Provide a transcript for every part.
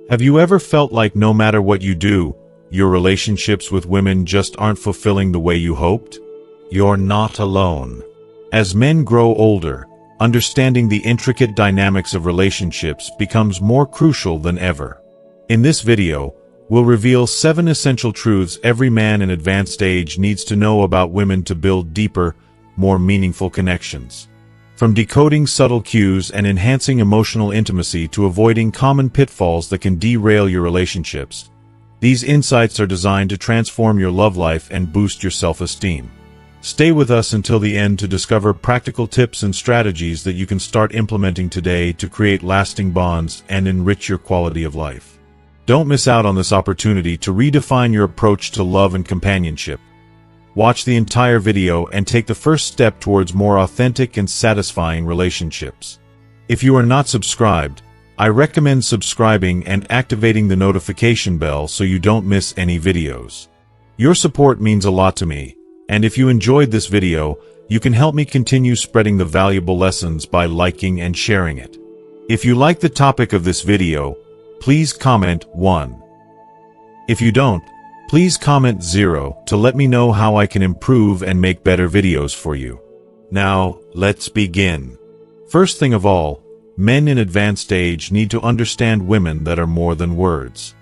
Have you ever felt like no matter what you do, your relationships with women just aren't fulfilling the way you hoped? You're not alone. As men grow older, understanding the intricate dynamics of relationships becomes more crucial than ever. In this video, we'll reveal 7 essential truths every man in advanced age needs to know about women to build deeper, more meaningful connections. From decoding subtle cues and enhancing emotional intimacy to avoiding common pitfalls that can derail your relationships, these insights are designed to transform your love life and boost your self-esteem. Stay with us until the end to discover practical tips and strategies that you can start implementing today to create lasting bonds and enrich your quality of life. Don't miss out on this opportunity to redefine your approach to love and companionship. Watch the entire video and take the first step towards more authentic and satisfying relationships. If you are not subscribed, I recommend subscribing and activating the notification bell so you don't miss any videos. Your support means a lot to me, and if you enjoyed this video, you can help me continue spreading the valuable lessons by liking and sharing it. If you like the topic of this video, please comment 1. If you don't, please comment 0 to let me know how I can improve and make better videos for you. Now, let's begin. First thing of all, men in advanced age need to understand women that are more than words.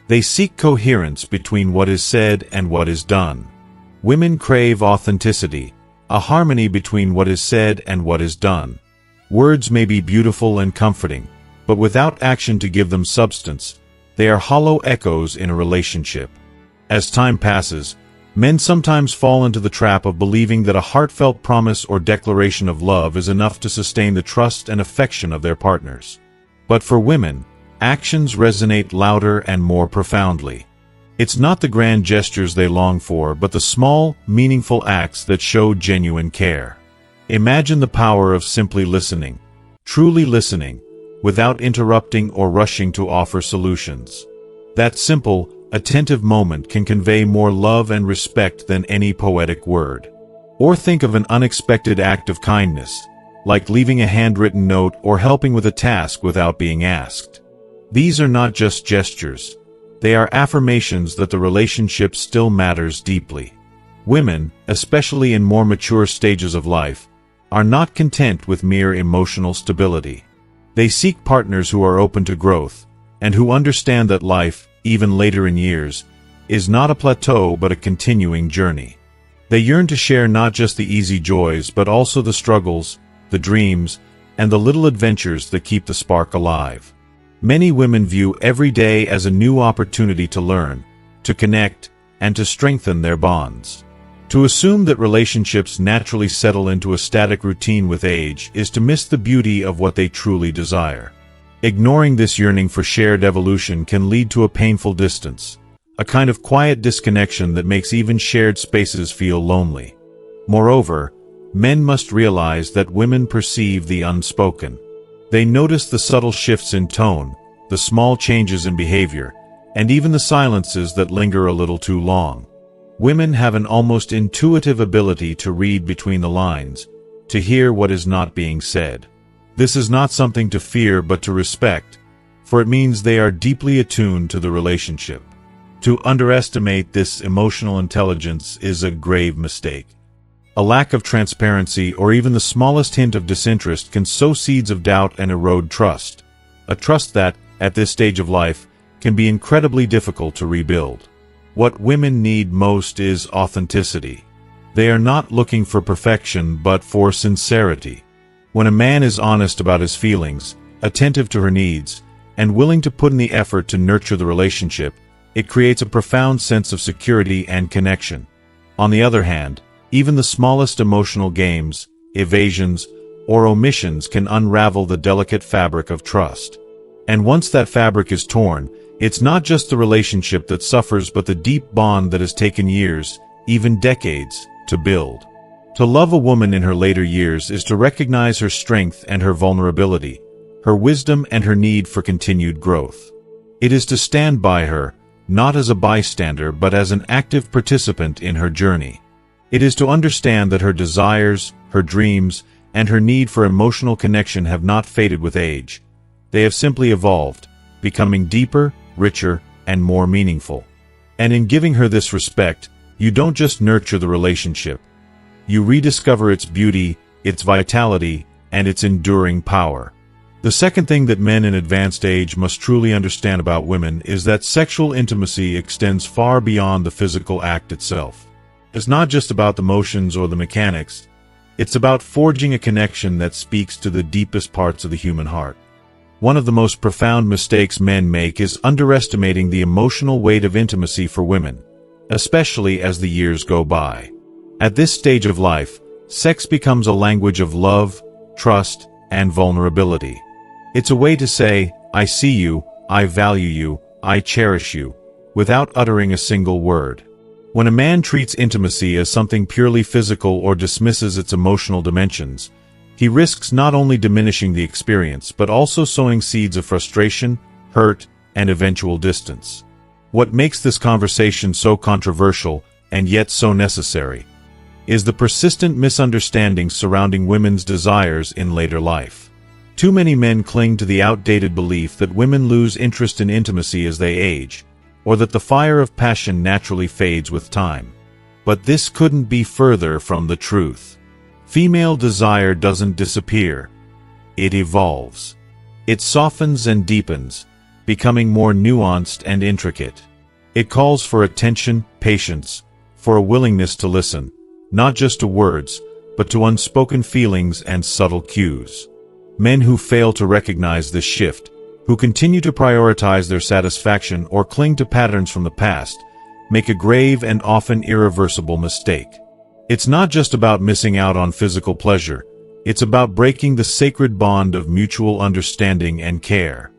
They seek coherence between what is said and what is done. Women crave authenticity, a harmony between what is said and what is done. Words may be beautiful and comforting, but without action to give them substance, they are hollow echoes in a relationship. As time passes, men sometimes fall into the trap of believing that a heartfelt promise or declaration of love is enough to sustain the trust and affection of their partners. But for women, actions resonate louder and more profoundly. It's not the grand gestures they long for, but the small, meaningful acts that show genuine care. Imagine the power of simply listening, truly listening, without interrupting or rushing to offer solutions. That simple, attentive moment can convey more love and respect than any poetic word. Or think of an unexpected act of kindness, like leaving a handwritten note or helping with a task without being asked. These are not just gestures. They are affirmations that the relationship still matters deeply. Women, especially in more mature stages of life, are not content with mere emotional stability. They seek partners who are open to growth, and who understand that life, even later in years, is not a plateau but a continuing journey. They yearn to share not just the easy joys but also the struggles, the dreams, and the little adventures that keep the spark alive. Many women view every day as a new opportunity to learn, to connect, and to strengthen their bonds. To assume that relationships naturally settle into a static routine with age is to miss the beauty of what they truly desire. Ignoring this yearning for shared evolution can lead to a painful distance, a kind of quiet disconnection that makes even shared spaces feel lonely. Moreover, men must realize that women perceive the unspoken. They notice the subtle shifts in tone, the small changes in behavior, and even the silences that linger a little too long. Women have an almost intuitive ability to read between the lines, to hear what is not being said. This is not something to fear but to respect, for it means they are deeply attuned to the relationship. To underestimate this emotional intelligence is a grave mistake. A lack of transparency or even the smallest hint of disinterest can sow seeds of doubt and erode trust. A trust that, at this stage of life, can be incredibly difficult to rebuild. What women need most is authenticity. They are not looking for perfection but for sincerity. When a man is honest about his feelings, attentive to her needs, and willing to put in the effort to nurture the relationship, it creates a profound sense of security and connection. On the other hand, even the smallest emotional games, evasions, or omissions can unravel the delicate fabric of trust. And once that fabric is torn, it's not just the relationship that suffers but the deep bond that has taken years, even decades, to build. To love a woman in her later years is to recognize her strength and her vulnerability, her wisdom and her need for continued growth. It is to stand by her, not as a bystander but as an active participant in her journey. It is to understand that her desires, her dreams, and her need for emotional connection have not faded with age. They have simply evolved, becoming deeper, richer, and more meaningful. And in giving her this respect, you don't just nurture the relationship. You rediscover its beauty, its vitality, and its enduring power. The second thing that men in advanced age must truly understand about women is that sexual intimacy extends far beyond the physical act itself. It's not just about the motions or the mechanics. It's about forging a connection that speaks to the deepest parts of the human heart. One of the most profound mistakes men make is underestimating the emotional weight of intimacy for women, especially as the years go by. At this stage of life, sex becomes a language of love, trust, and vulnerability. It's a way to say, "I see you, I value you, I cherish you," without uttering a single word. When a man treats intimacy as something purely physical or dismisses its emotional dimensions, he risks not only diminishing the experience but also sowing seeds of frustration, hurt, and eventual distance. What makes this conversation so controversial, and yet so necessary, is the persistent misunderstandings surrounding women's desires in later life. Too many men cling to the outdated belief that women lose interest in intimacy as they age, or that the fire of passion naturally fades with time. But this couldn't be further from the truth. Female desire doesn't disappear. It evolves. It softens and deepens, becoming more nuanced and intricate. It calls for attention, patience, for a willingness to listen, not just to words, but to unspoken feelings and subtle cues. Men who fail to recognize this shift, who continue to prioritize their satisfaction or cling to patterns from the past, make a grave and often irreversible mistake. It's not just about missing out on physical pleasure, it's about breaking the sacred bond of mutual understanding and care.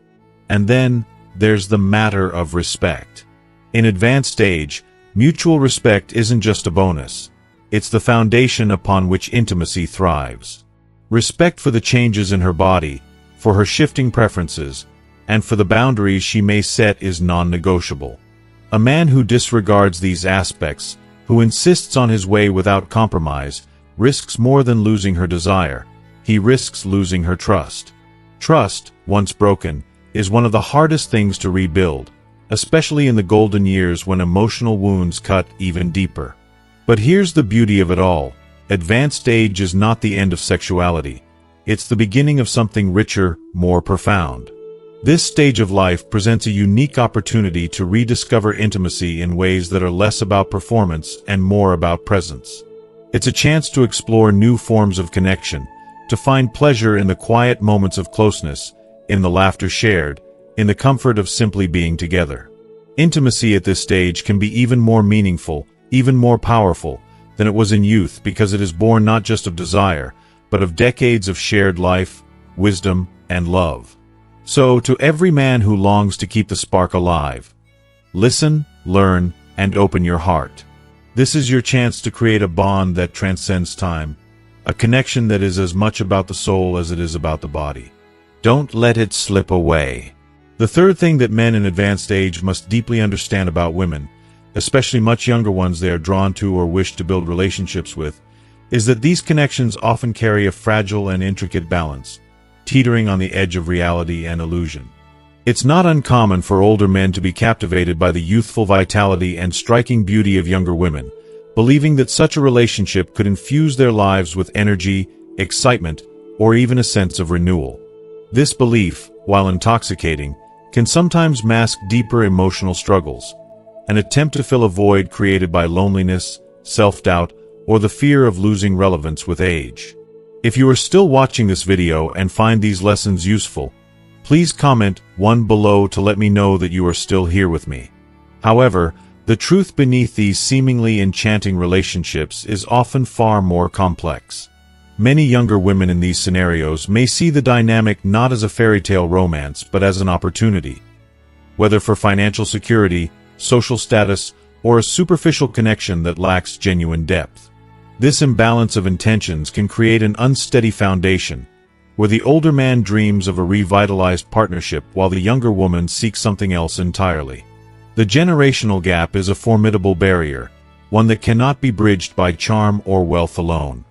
And then, there's the matter of respect. In advanced age, mutual respect isn't just a bonus. It's the foundation upon which intimacy thrives. Respect for the changes in her body, for her shifting preferences, and for the boundaries she may set is non-negotiable. A man who disregards these aspects, who insists on his way without compromise, risks more than losing her desire. He risks losing her trust. Trust, once broken, is one of the hardest things to rebuild, especially in the golden years when emotional wounds cut even deeper. But here's the beauty of it all. Advanced age is not the end of sexuality. It's the beginning of something richer, more profound. This stage of life presents a unique opportunity to rediscover intimacy in ways that are less about performance and more about presence. It's a chance to explore new forms of connection, to find pleasure in the quiet moments of closeness, in the laughter shared, in the comfort of simply being together. Intimacy at this stage can be even more meaningful, even more powerful, than it was in youth because it is born not just of desire, but of decades of shared life, wisdom, and love. So, to every man who longs to keep the spark alive, listen, learn, and open your heart. This is your chance to create a bond that transcends time, a connection that is as much about the soul as it is about the body. Don't let it slip away. The third thing that men in advanced age must deeply understand about women, especially much younger ones they are drawn to or wish to build relationships with, is that these connections often carry a fragile and intricate balance, teetering on the edge of reality and illusion. It's not uncommon for older men to be captivated by the youthful vitality and striking beauty of younger women, believing that such a relationship could infuse their lives with energy, excitement, or even a sense of renewal. This belief, while intoxicating, can sometimes mask deeper emotional struggles, an attempt to fill a void created by loneliness, self-doubt, or the fear of losing relevance with age. If you are still watching this video and find these lessons useful, please comment 1 below to let me know that you are still here with me. However, the truth beneath these seemingly enchanting relationships is often far more complex. Many younger women in these scenarios may see the dynamic not as a fairy tale romance but as an opportunity. Whether for financial security, social status, or a superficial connection that lacks genuine depth. This imbalance of intentions can create an unsteady foundation, where the older man dreams of a revitalized partnership while the younger woman seeks something else entirely. The generational gap is a formidable barrier, one that cannot be bridged by charm or wealth alone.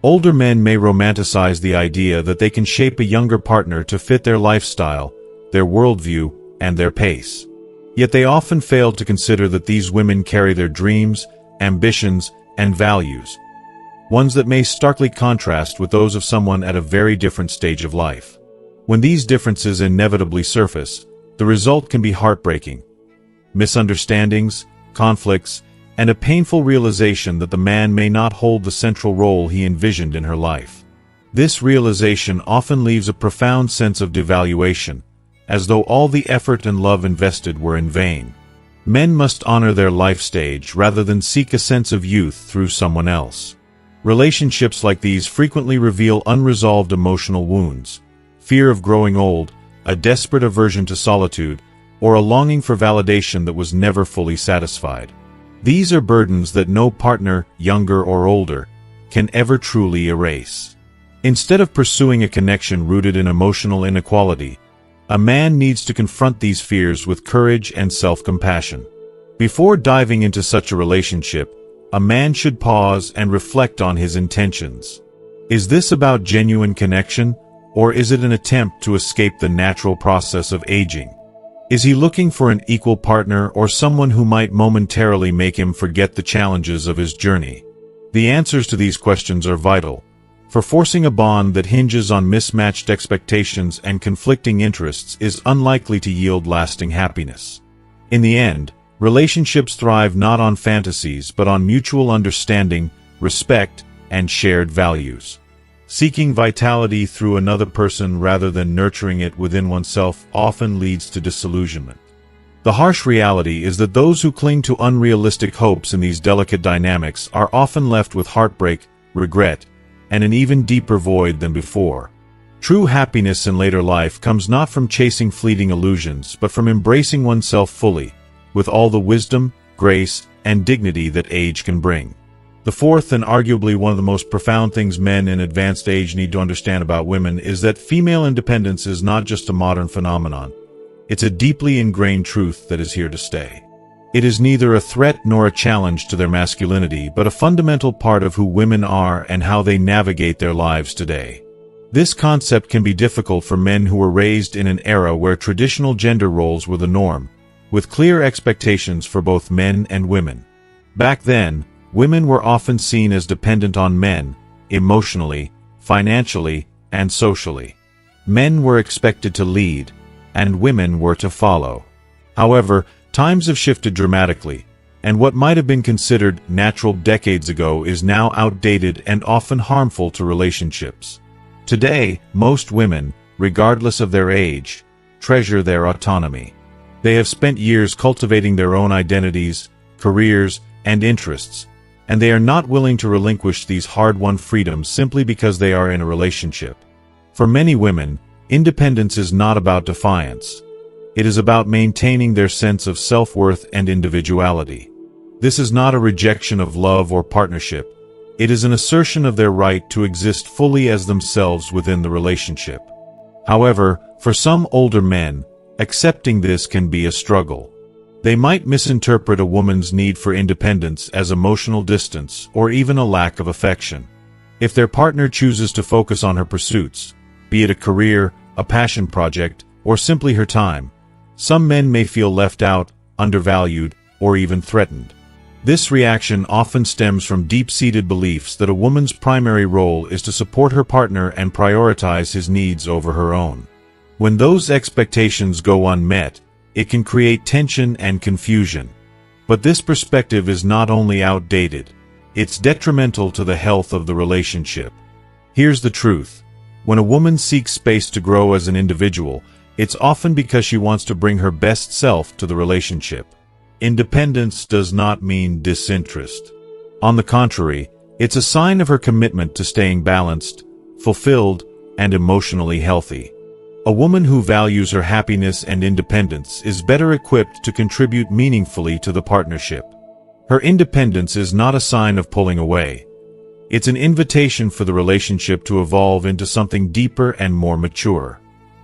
Older men may romanticize the idea that they can shape a younger partner to fit their lifestyle, their worldview, and their pace. Yet they often fail to consider that these women carry their dreams, ambitions, and values, ones that may starkly contrast with those of someone at a very different stage of life. When these differences inevitably surface, the result can be heartbreaking. Misunderstandings, conflicts, and a painful realization that the man may not hold the central role he envisioned in her life. This realization often leaves a profound sense of devaluation, as though all the effort and love invested were in vain. Men must honor their life stage rather than seek a sense of youth through someone else. Relationships like these frequently reveal unresolved emotional wounds, fear of growing old, a desperate aversion to solitude, or a longing for validation that was never fully satisfied. These are burdens that no partner, younger or older, can ever truly erase. Instead of pursuing a connection rooted in emotional inequality, a man needs to confront these fears with courage and self-compassion. Before diving into such a relationship, a man should pause and reflect on his intentions. Is this about genuine connection, or is it an attempt to escape the natural process of aging? Is he looking for an equal partner or someone who might momentarily make him forget the challenges of his journey? The answers to these questions are vital, for forcing a bond that hinges on mismatched expectations and conflicting interests is unlikely to yield lasting happiness. In the end, relationships thrive not on fantasies but on mutual understanding, respect, and shared values. Seeking vitality through another person rather than nurturing it within oneself often leads to disillusionment. The harsh reality is that those who cling to unrealistic hopes in these delicate dynamics are often left with heartbreak, regret, and an even deeper void than before. True happiness in later life comes not from chasing fleeting illusions but from embracing oneself fully, with all the wisdom, grace, and dignity that age can bring. The fourth and arguably one of the most profound things men in advanced age need to understand about women is that female independence is not just a modern phenomenon. It's a deeply ingrained truth that is here to stay. It is neither a threat nor a challenge to their masculinity, but a fundamental part of who women are and how they navigate their lives today. This concept can be difficult for men who were raised in an era where traditional gender roles were the norm, with clear expectations for both men and women. Back then, women were often seen as dependent on men, emotionally, financially, and socially. Men were expected to lead, and women were to follow. However, times have shifted dramatically, and what might have been considered natural decades ago is now outdated and often harmful to relationships. Today, most women, regardless of their age, treasure their autonomy. They have spent years cultivating their own identities, careers, and interests, and they are not willing to relinquish these hard-won freedoms simply because they are in a relationship. For many women, independence is not about defiance. It is about maintaining their sense of self-worth and individuality. This is not a rejection of love or partnership. It is an assertion of their right to exist fully as themselves within the relationship. However, for some older men, accepting this can be a struggle. They might misinterpret a woman's need for independence as emotional distance or even a lack of affection. If their partner chooses to focus on her pursuits, be it a career, a passion project, or simply her time, some men may feel left out, undervalued, or even threatened. This reaction often stems from deep-seated beliefs that a woman's primary role is to support her partner and prioritize his needs over her own. When those expectations go unmet, it can create tension and confusion. But this perspective is not only outdated, it's detrimental to the health of the relationship. Here's the truth. When a woman seeks space to grow as an individual, it's often because she wants to bring her best self to the relationship. Independence does not mean disinterest. On the contrary, it's a sign of her commitment to staying balanced, fulfilled, and emotionally healthy. A woman who values her happiness and independence is better equipped to contribute meaningfully to the partnership. Her independence is not a sign of pulling away. It's an invitation for the relationship to evolve into something deeper and more mature.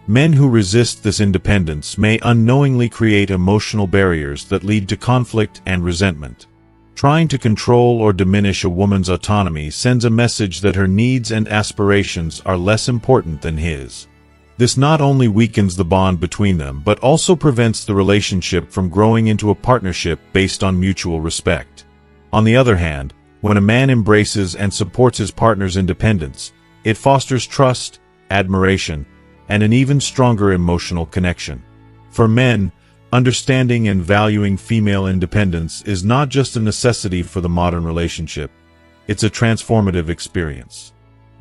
Men who resist this independence may unknowingly create emotional barriers that lead to conflict and resentment. Trying to control or diminish a woman's autonomy sends a message that her needs and aspirations are less important than his. This not only weakens the bond between them but also prevents the relationship from growing into a partnership based on mutual respect. On the other hand, when a man embraces and supports his partner's independence, it fosters trust, admiration, and an even stronger emotional connection. For men, understanding and valuing female independence is not just a necessity for the modern relationship, it's a transformative experience.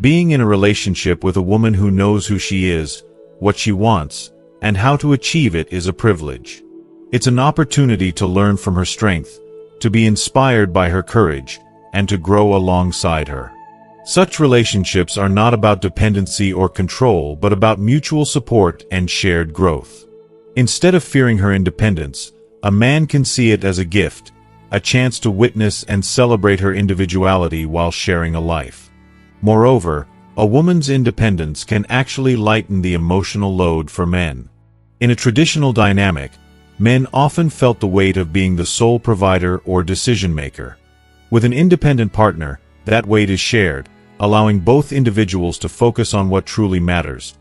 Being in a relationship with a woman who knows who she is, what she wants, and how to achieve it is a privilege. It's an opportunity to learn from her strength, to be inspired by her courage, and to grow alongside her. Such relationships are not about dependency or control but about mutual support and shared growth. Instead of fearing her independence, a man can see it as a gift, a chance to witness and celebrate her individuality while sharing a life. Moreover, a woman's independence can actually lighten the emotional load for men. In a traditional dynamic, men often felt the weight of being the sole provider or decision-maker. With an independent partner, that weight is shared, allowing both individuals to focus on what truly matters,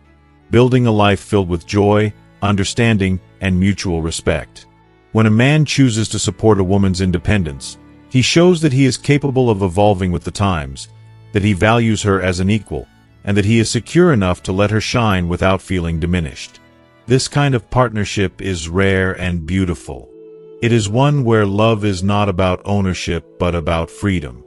building a life filled with joy, understanding, and mutual respect. When a man chooses to support a woman's independence, he shows that he is capable of evolving with the times, that he values her as an equal, and that he is secure enough to let her shine without feeling diminished. This kind of partnership is rare and beautiful. It is one where love is not about ownership but about freedom.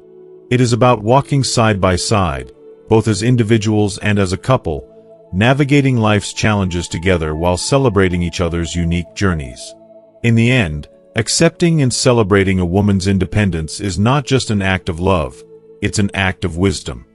It is about walking side by side, both as individuals and as a couple, navigating life's challenges together while celebrating each other's unique journeys. In the end, accepting and celebrating a woman's independence is not just an act of love, it's an act of wisdom.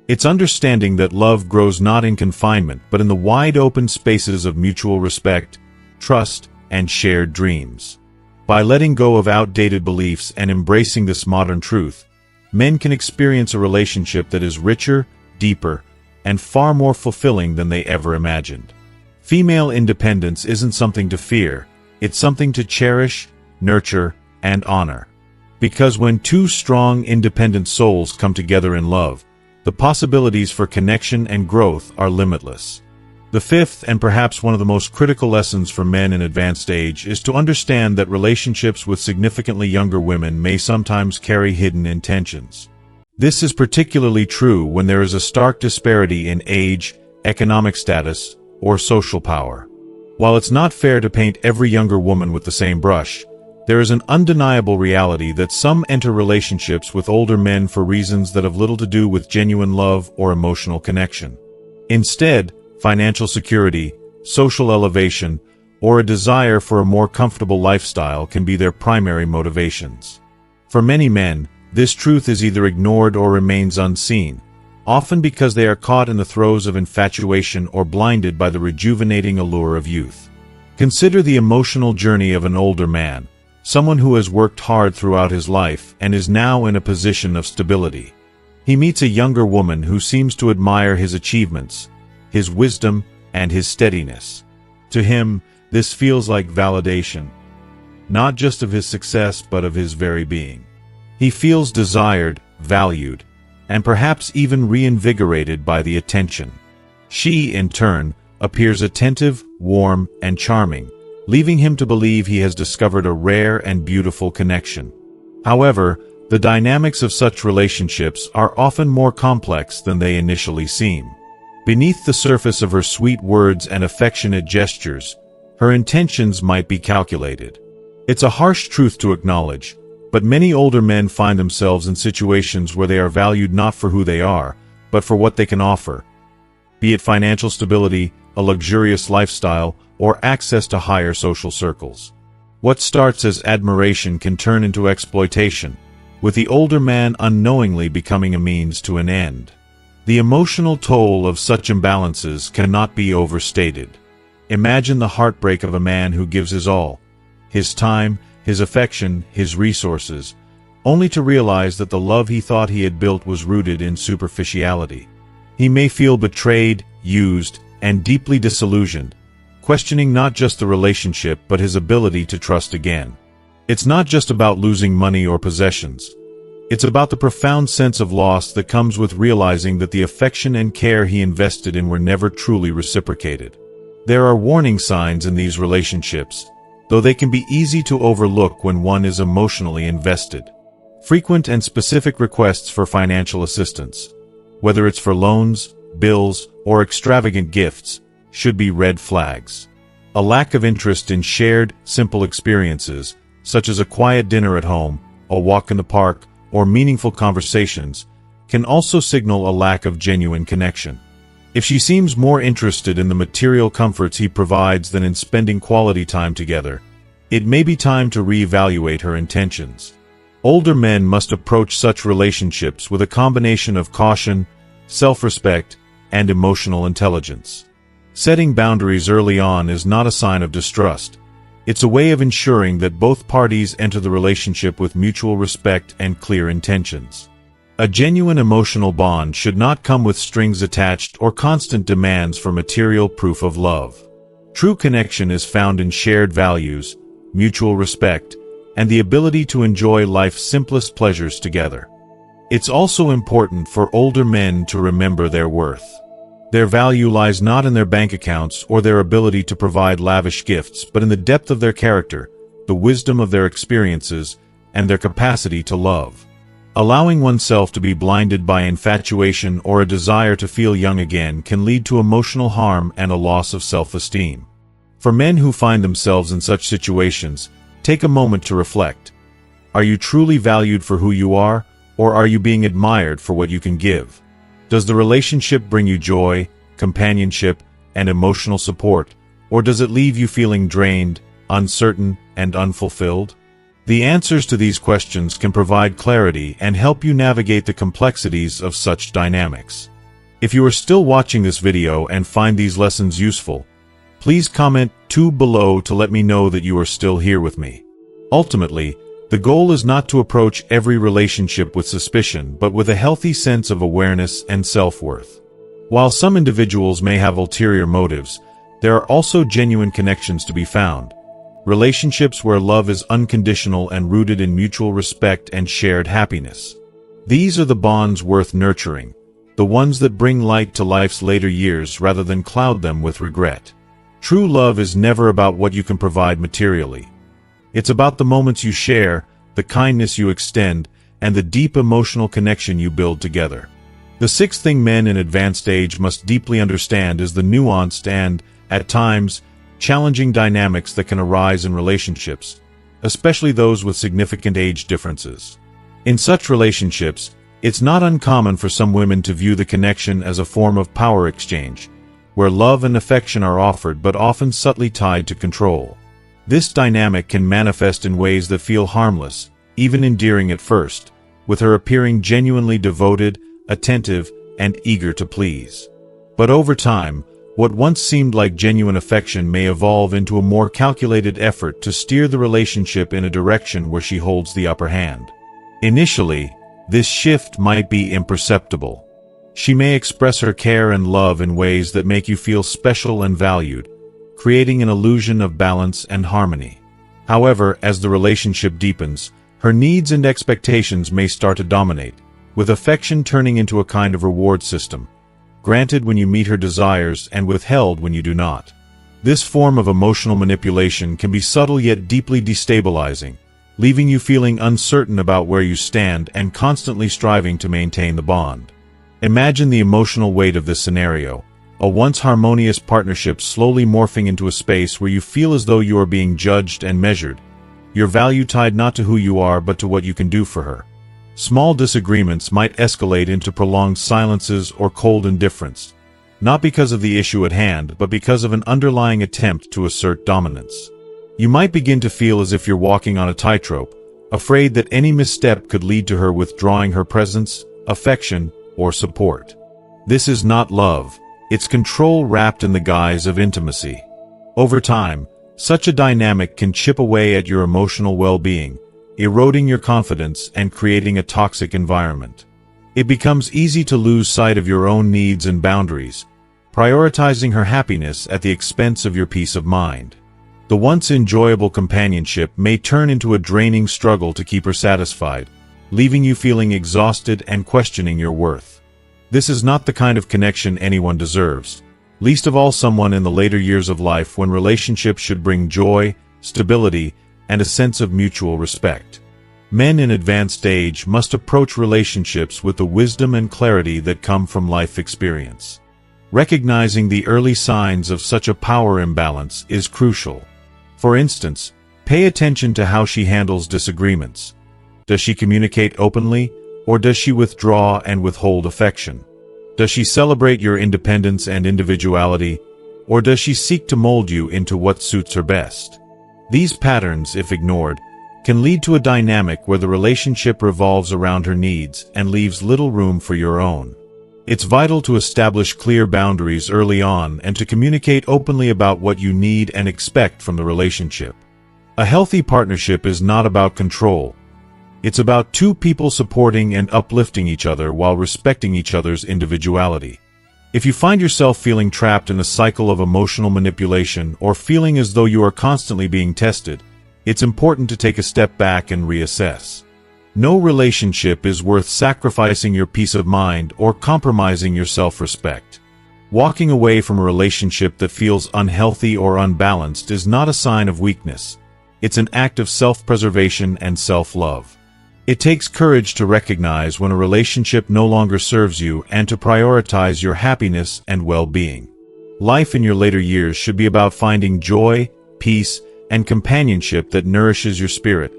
It's understanding that love grows not in confinement but in the wide open spaces of mutual respect, trust, and shared dreams. By letting go of outdated beliefs and embracing this modern truth, men can experience a relationship that is richer, deeper, and far more fulfilling than they ever imagined. Female independence isn't something to fear, it's something to cherish, nurture, and honor. Because when two strong, independent souls come together in love, the possibilities for connection and growth are limitless. The fifth, and perhaps one of the most critical lessons for men in advanced age, is to understand that relationships with significantly younger women may sometimes carry hidden intentions. This is particularly true when there is a stark disparity in age, economic status, or social power. While it's not fair to paint every younger woman with the same brush, there is an undeniable reality that some enter relationships with older men for reasons that have little to do with genuine love or emotional connection. Instead, financial security, social elevation, or a desire for a more comfortable lifestyle can be their primary motivations. For many men, this truth is either ignored or remains unseen, often because they are caught in the throes of infatuation or blinded by the rejuvenating allure of youth. Consider the emotional journey of an older man, someone who has worked hard throughout his life and is now in a position of stability. He meets a younger woman who seems to admire his achievements, his wisdom, and his steadiness. To him, this feels like validation, not just of his success but of his very being. He feels desired, valued, and perhaps even reinvigorated by the attention. She, in turn, appears attentive, warm, and charming, leaving him to believe he has discovered a rare and beautiful connection. However, the dynamics of such relationships are often more complex than they initially seem. Beneath the surface of her sweet words and affectionate gestures, her intentions might be calculated. It's a harsh truth to acknowledge, but many older men find themselves in situations where they are valued not for who they are, but for what they can offer, be it financial stability, a luxurious lifestyle, or access to higher social circles. What starts as admiration can turn into exploitation, with the older man unknowingly becoming a means to an end. The emotional toll of such imbalances cannot be overstated. Imagine the heartbreak of a man who gives his all, his time, his affection, his resources, only to realize that the love he thought he had built was rooted in superficiality. He may feel betrayed, used, and deeply disillusioned, questioning not just the relationship but his ability to trust again. It's not just about losing money or possessions. It's about the profound sense of loss that comes with realizing that the affection and care he invested in were never truly reciprocated. There are warning signs in these relationships, though they can be easy to overlook when one is emotionally invested. Frequent and specific requests for financial assistance, whether it's for loans, bills, or extravagant gifts, should be red flags. A lack of interest in shared, simple experiences, such as a quiet dinner at home, a walk in the park, or meaningful conversations, can also signal a lack of genuine connection. If she seems more interested in the material comforts he provides than in spending quality time together, it may be time to reevaluate her intentions. Older men must approach such relationships with a combination of caution, self-respect, and emotional intelligence. Setting boundaries early on is not a sign of distrust. It's a way of ensuring that both parties enter the relationship with mutual respect and clear intentions. A genuine emotional bond should not come with strings attached or constant demands for material proof of love. True connection is found in shared values, mutual respect, and the ability to enjoy life's simplest pleasures together. It's also important for older men to remember their worth. Their value lies not in their bank accounts or their ability to provide lavish gifts, but in the depth of their character, the wisdom of their experiences, and their capacity to love. Allowing oneself to be blinded by infatuation or a desire to feel young again can lead to emotional harm and a loss of self-esteem. For men who find themselves in such situations, take a moment to reflect. Are you truly valued for who you are, or are you being admired for what you can give? Does the relationship bring you joy, companionship, and emotional support, or does it leave you feeling drained, uncertain, and unfulfilled? The answers to these questions can provide clarity and help you navigate the complexities of such dynamics. If you are still watching this video and find these lessons useful, please comment 2 below to let me know that you are still here with me. Ultimately, the goal is not to approach every relationship with suspicion, but with a healthy sense of awareness and self-worth. While some individuals may have ulterior motives, there are also genuine connections to be found. Relationships where love is unconditional and rooted in mutual respect and shared happiness. These are the bonds worth nurturing, the ones that bring light to life's later years rather than cloud them with regret. True love is never about what you can provide materially. It's about the moments you share, the kindness you extend, and the deep emotional connection you build together. The sixth thing men in advanced age must deeply understand is the nuanced and, at times, challenging dynamics that can arise in relationships, especially those with significant age differences. In such relationships, it's not uncommon for some women to view the connection as a form of power exchange, where love and affection are offered but often subtly tied to control. This dynamic can manifest in ways that feel harmless, even endearing at first, with her appearing genuinely devoted, attentive, and eager to please. But over time, what once seemed like genuine affection may evolve into a more calculated effort to steer the relationship in a direction where she holds the upper hand. Initially, this shift might be imperceptible. She may express her care and love in ways that make you feel special and valued, creating an illusion of balance and harmony. However, as the relationship deepens, her needs and expectations may start to dominate, with affection turning into a kind of reward system, granted when you meet her desires and withheld when you do not. This form of emotional manipulation can be subtle yet deeply destabilizing, leaving you feeling uncertain about where you stand and constantly striving to maintain the bond. Imagine the emotional weight of this scenario, a once harmonious partnership slowly morphing into a space where you feel as though you are being judged and measured, your value tied not to who you are but to what you can do for her. Small disagreements might escalate into prolonged silences or cold indifference, not because of the issue at hand but because of an underlying attempt to assert dominance. You might begin to feel as if you're walking on a tightrope, afraid that any misstep could lead to her withdrawing her presence, affection, or support. This is not love. It's control wrapped in the guise of intimacy. Over time, such a dynamic can chip away at your emotional well-being, eroding your confidence and creating a toxic environment. It becomes easy to lose sight of your own needs and boundaries, prioritizing her happiness at the expense of your peace of mind. The once enjoyable companionship may turn into a draining struggle to keep her satisfied, leaving you feeling exhausted and questioning your worth. This is not the kind of connection anyone deserves, least of all someone in the later years of life when relationships should bring joy, stability, and a sense of mutual respect. Men in advanced age must approach relationships with the wisdom and clarity that come from life experience. Recognizing the early signs of such a power imbalance is crucial. For instance, pay attention to how she handles disagreements. Does she communicate openly, or does she withdraw and withhold affection? Does she celebrate your independence and individuality, or does she seek to mold you into what suits her best? These patterns, if ignored, can lead to a dynamic where the relationship revolves around her needs and leaves little room for your own. It's vital to establish clear boundaries early on and to communicate openly about what you need and expect from the relationship. A healthy partnership is not about control. It's about two people supporting and uplifting each other while respecting each other's individuality. If you find yourself feeling trapped in a cycle of emotional manipulation or feeling as though you are constantly being tested, it's important to take a step back and reassess. No relationship is worth sacrificing your peace of mind or compromising your self-respect. Walking away from a relationship that feels unhealthy or unbalanced is not a sign of weakness. It's an act of self-preservation and self-love. It takes courage to recognize when a relationship no longer serves you and to prioritize your happiness and well-being. Life in your later years should be about finding joy, peace, and companionship that nourishes your spirit,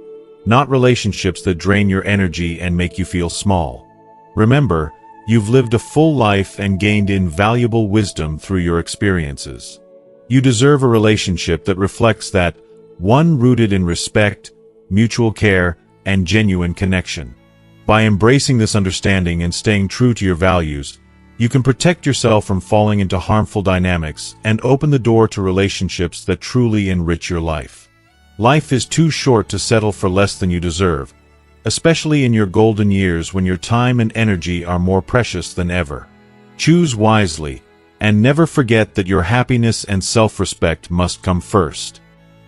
not relationships that drain your energy and make you feel small. Remember, you've lived a full life and gained invaluable wisdom through your experiences. You deserve a relationship that reflects that, one rooted in respect, mutual care, and genuine connection. By embracing this understanding and staying true to your values, you can protect yourself from falling into harmful dynamics and open the door to relationships that truly enrich your life. Life is too short to settle for less than you deserve, especially in your golden years when your time and energy are more precious than ever. Choose wisely, and never forget that your happiness and self-respect must come first.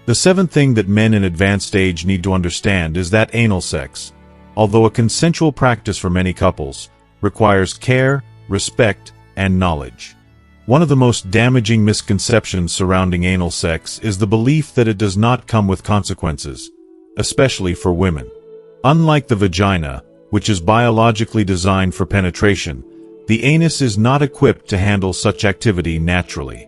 The seventh thing that men in advanced age need to understand is that anal sex, although a consensual practice for many couples, requires care, respect, and knowledge. One of the most damaging misconceptions surrounding anal sex is the belief that it does not come with consequences, especially for women. Unlike the vagina, which is biologically designed for penetration, the anus is not equipped to handle such activity naturally.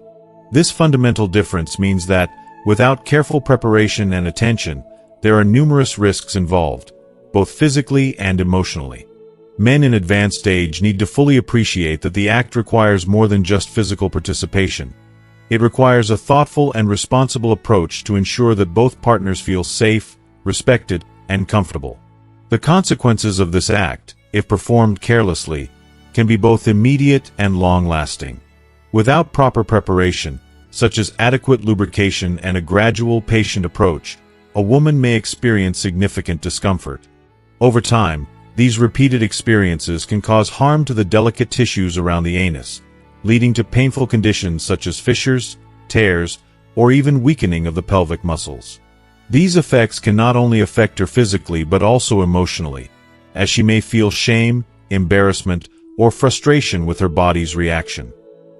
This fundamental difference means that, without careful preparation and attention, there are numerous risks involved, both physically and emotionally. Men in advanced age need to fully appreciate that the act requires more than just physical participation. It requires a thoughtful and responsible approach to ensure that both partners feel safe, respected, and comfortable. The consequences of this act, if performed carelessly, can be both immediate and long-lasting. Without proper preparation, such as adequate lubrication and a gradual, patient approach, a woman may experience significant discomfort. Over time, these repeated experiences can cause harm to the delicate tissues around the anus, leading to painful conditions such as fissures, tears, or even weakening of the pelvic muscles. These effects can not only affect her physically but also emotionally, as she may feel shame, embarrassment, or frustration with her body's reaction.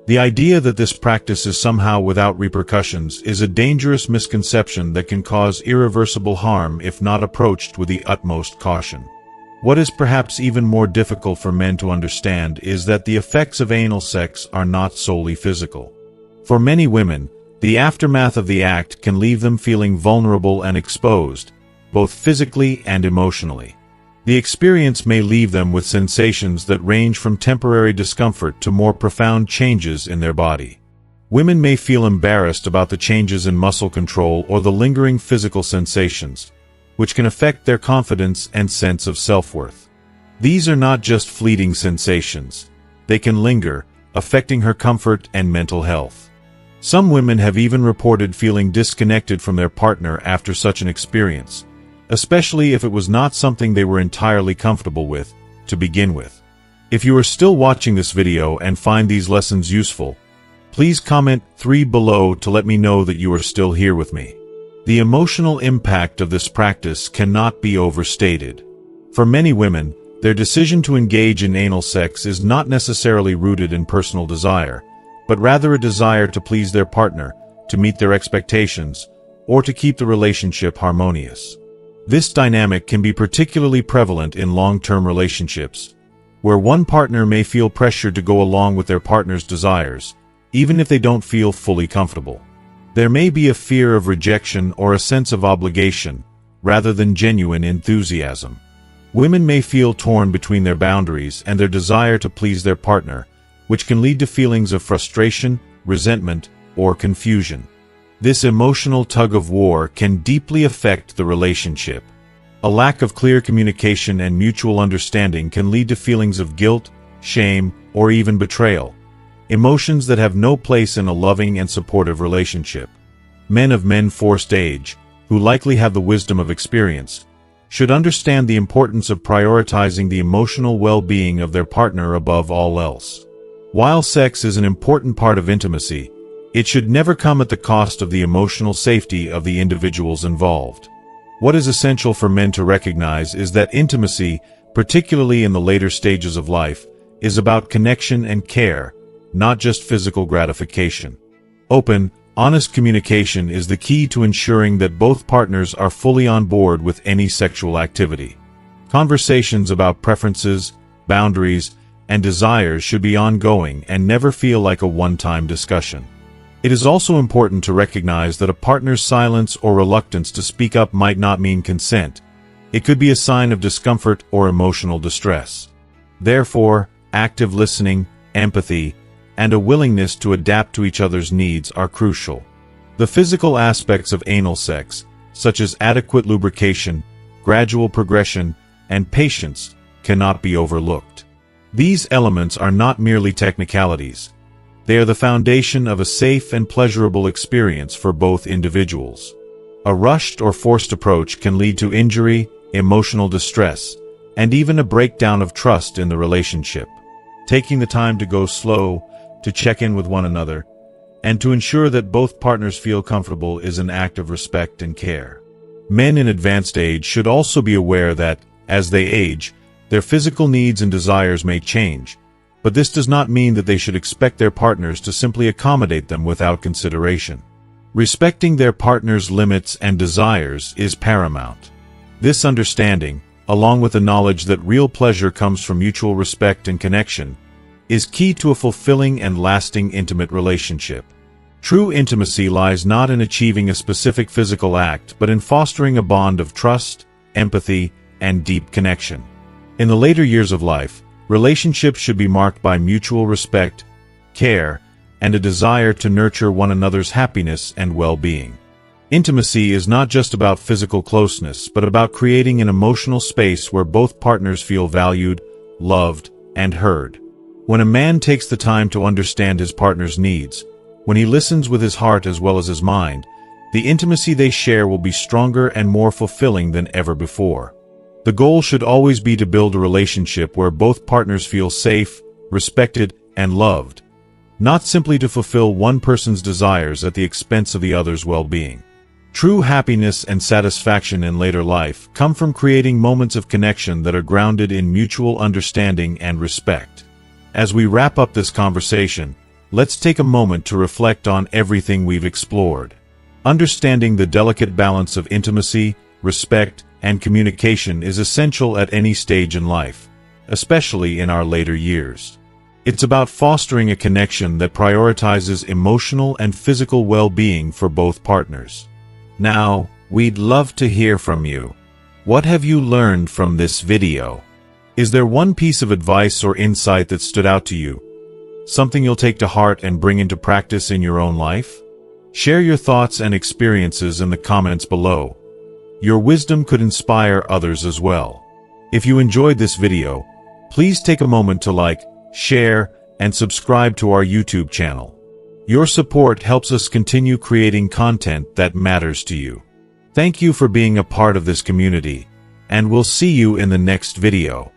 The idea that this practice is somehow without repercussions is a dangerous misconception that can cause irreversible harm if not approached with the utmost caution. What is perhaps even more difficult for men to understand is that the effects of anal sex are not solely physical. For many women, the aftermath of the act can leave them feeling vulnerable and exposed, both physically and emotionally. The experience may leave them with sensations that range from temporary discomfort to more profound changes in their body. Women may feel embarrassed about the changes in muscle control or the lingering physical sensations, which can affect their confidence and sense of self-worth. These are not just fleeting sensations. They can linger, affecting her comfort and mental health. Some women have even reported feeling disconnected from their partner after such an experience, especially if it was not something they were entirely comfortable with to begin with. If you are still watching this video and find these lessons useful, please comment 3 below to let me know that you are still here with me. The emotional impact of this practice cannot be overstated. For many women, their decision to engage in anal sex is not necessarily rooted in personal desire, but rather a desire to please their partner, to meet their expectations, or to keep the relationship harmonious. This dynamic can be particularly prevalent in long-term relationships, where one partner may feel pressured to go along with their partner's desires, even if they don't feel fully comfortable. There may be a fear of rejection or a sense of obligation, rather than genuine enthusiasm. Women may feel torn between their boundaries and their desire to please their partner, which can lead to feelings of frustration, resentment, or confusion. This emotional tug-of-war can deeply affect the relationship. A lack of clear communication and mutual understanding can lead to feelings of guilt, shame, or even betrayal, emotions that have no place in a loving and supportive relationship. Men of men-forced age, who likely have the wisdom of experience, should understand the importance of prioritizing the emotional well-being of their partner above all else. While sex is an important part of intimacy, it should never come at the cost of the emotional safety of the individuals involved. What is essential for men to recognize is that intimacy, particularly in the later stages of life, is about connection and care, not just physical gratification. Open, honest communication is the key to ensuring that both partners are fully on board with any sexual activity. Conversations about preferences, boundaries, and desires should be ongoing and never feel like a one-time discussion. It is also important to recognize that a partner's silence or reluctance to speak up might not mean consent. It could be a sign of discomfort or emotional distress. Therefore, active listening, empathy, and a willingness to adapt to each other's needs are crucial. The physical aspects of anal sex, such as adequate lubrication, gradual progression, and patience, cannot be overlooked. These elements are not merely technicalities. They are the foundation of a safe and pleasurable experience for both individuals. A rushed or forced approach can lead to injury, emotional distress, and even a breakdown of trust in the relationship. Taking the time to go slow, to check in with one another, and to ensure that both partners feel comfortable is an act of respect and care. Men in advanced age should also be aware that, as they age, their physical needs and desires may change, but this does not mean that they should expect their partners to simply accommodate them without consideration. Respecting their partner's limits and desires is paramount. This understanding, along with the knowledge that real pleasure comes from mutual respect and connection, is key to a fulfilling and lasting intimate relationship. True intimacy lies not in achieving a specific physical act but in fostering a bond of trust, empathy, and deep connection. In the later years of life, relationships should be marked by mutual respect, care, and a desire to nurture one another's happiness and well-being. Intimacy is not just about physical closeness, but about creating an emotional space where both partners feel valued, loved, and heard. When a man takes the time to understand his partner's needs, when he listens with his heart as well as his mind, the intimacy they share will be stronger and more fulfilling than ever before. The goal should always be to build a relationship where both partners feel safe, respected, and loved, not simply to fulfill one person's desires at the expense of the other's well-being. True happiness and satisfaction in later life come from creating moments of connection that are grounded in mutual understanding and respect. As we wrap up this conversation, let's take a moment to reflect on everything we've explored. Understanding the delicate balance of intimacy, respect, and communication is essential at any stage in life, especially in our later years. It's about fostering a connection that prioritizes emotional and physical well-being for both partners. Now, we'd love to hear from you. What have you learned from this video? Is there one piece of advice or insight that stood out to you? Something you'll take to heart and bring into practice in your own life? Share your thoughts and experiences in the comments below. Your wisdom could inspire others as well. If you enjoyed this video, please take a moment to like, share, and subscribe to our YouTube channel. Your support helps us continue creating content that matters to you. Thank you for being a part of this community, and we'll see you in the next video.